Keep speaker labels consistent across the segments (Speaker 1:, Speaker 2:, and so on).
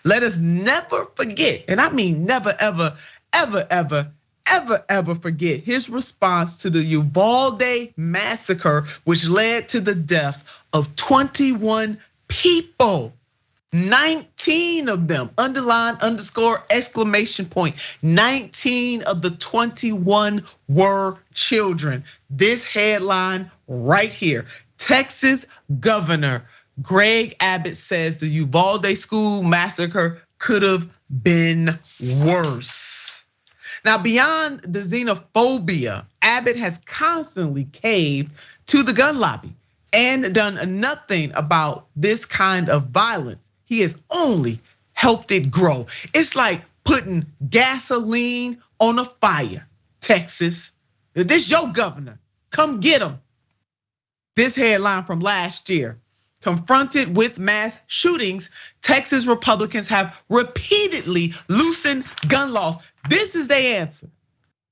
Speaker 1: Let us never forget, and I mean never, ever, ever, ever, ever forget his response to the Uvalde massacre, which led to the deaths of 21 people. 19 of them, underline, underscore, exclamation point. 19 of the 21 were children. This headline right here. Texas Governor Greg Abbott says the Uvalde school massacre could have been worse. Now, beyond the xenophobia, Abbott has constantly caved to the gun lobby and done nothing about this kind of violence. He has only helped it grow. It's like putting gasoline on a fire. Texas, this your governor, come get him. This headline from last year. Confronted with mass shootings, Texas Republicans have repeatedly loosened gun laws. This is their answer.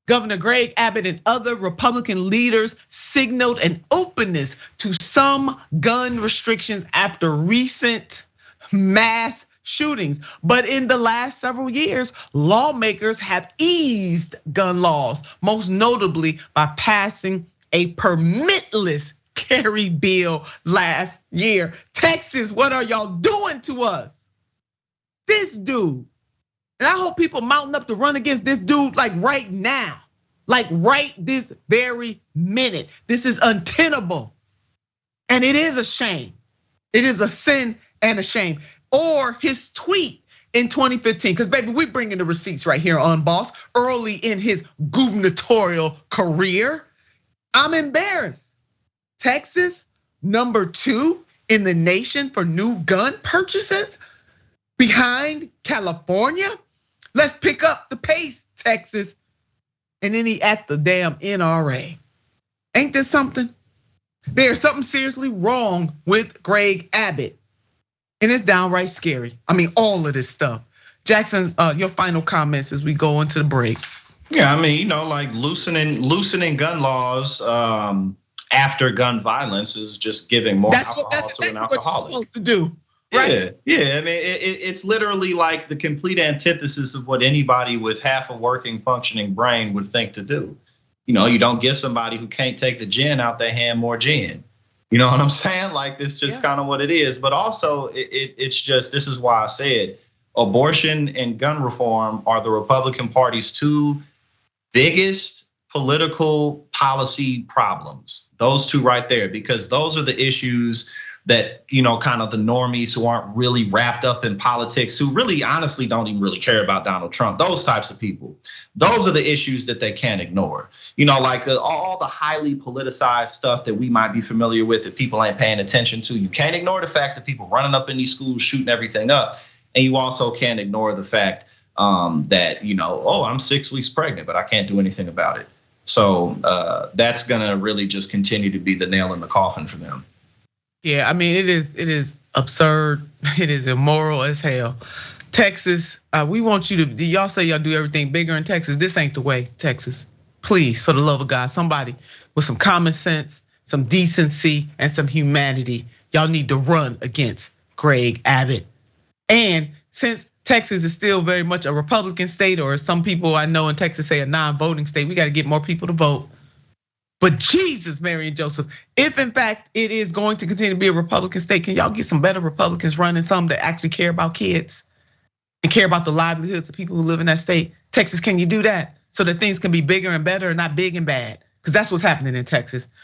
Speaker 1: Governor Greg Abbott and other Republican leaders signaled an openness to some gun restrictions after recent mass shootings. But in the last several years, lawmakers have eased gun laws, most notably by passing a permitless carry bill last year. Texas, what are y'all doing to us? This dude, and I hope people mounting up to run against this dude like right now, like right this very minute. This is untenable. And it is a shame. It is a sin and a shame. Or his tweet in 2015, because baby, we bringing the receipts right here on Unbossed. Early in his gubernatorial career, I'm embarrassed. Texas, #2 in the nation for new gun purchases, behind California. Let's pick up the pace, Texas. And then he at the damn NRA. Ain't this something? There's something seriously wrong with Greg Abbott. And it's downright scary. I mean, all of this stuff. Jackson, your final comments as we go into the break.
Speaker 2: Yeah, I mean, like loosening gun laws after gun violence is just giving more alcohol to an alcoholic.
Speaker 1: What you're supposed to do, right?
Speaker 2: Yeah. I mean, it's literally like the complete antithesis of what anybody with half a working, functioning brain would think to do. You don't give somebody who can't take the gin out their hand more gin. You know what I'm saying? Like, this just kind of what it is. But also, it's just, this is why I said abortion and gun reform are the Republican Party's two biggest political policy problems. Those two right there, because those are the issues that, kind of the normies who aren't really wrapped up in politics, who really honestly don't even really care about Donald Trump, those types of people. Those are the issues that they can't ignore. Like all the highly politicized stuff that we might be familiar with that people ain't paying attention to. You can't ignore the fact that people running up in these schools, shooting everything up. And you also can't ignore the fact that, I'm 6 weeks pregnant, but I can't do anything about it. So that's gonna really just continue to be the nail in the coffin for them.
Speaker 1: Yeah, I mean, it is absurd. It is immoral as hell. Texas, we want you to, y'all say y'all do everything bigger in Texas. This ain't the way, Texas. Please, for the love of God, somebody with some common sense, some decency, and some humanity, y'all need to run against Greg Abbott. And since Texas is still very much a Republican state, or some people I know in Texas say a non-voting state, we got to get more people to vote. But Jesus, Mary and Joseph, if in fact it is going to continue to be a Republican state, can y'all get some better Republicans running, some that actually care about kids and care about the livelihoods of people who live in that state? Texas, can you do that so that things can be bigger and better and not big and bad? Because that's what's happening in Texas.